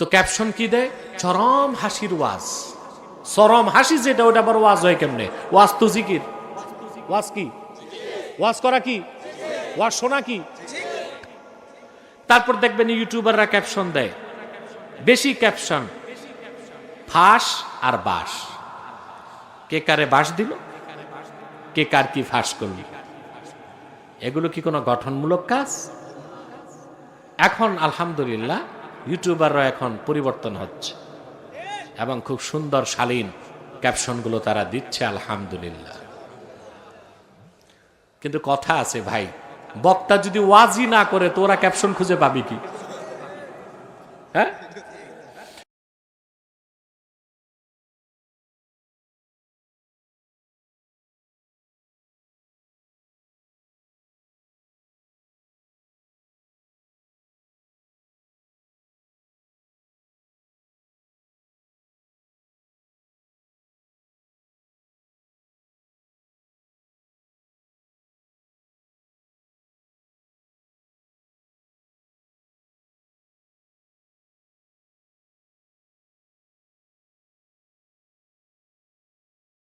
তো ক্যাপশন কি দেয়? চরম হাসির ওয়াজ। চরম হাসি যেটা, ওটা আবার ওয়াজ হয় কেমনে? ওয়াজ তো জিকির। ওয়াজ কি? ওয়াজ করা কি? ওয়াজ শোনা কি? তারপর দেখবেন ইউটিউবাররা ক্যাপশন দেয়, বেশি ক্যাপশন ফাঁস আর বাস। কে কারে বাস দিল, কে কার কি ফাঁস করল, এগুলো কি কোনো গঠনমূলক কাজ? এখন আলহামদুলিল্লাহ ইউটিউবাররা এখন পরিবর্তন হচ্ছে এবং খুব সুন্দর শালীন ক্যাপশনগুলো তারা দিচ্ছে, আলহামদুলিল্লাহ। কিন্তু কথা আছে ভাই, বক্তা যদি ওয়াজি না করে তো ওরা ক্যাপশন খুঁজে পাবি কি? হ্যাঁ,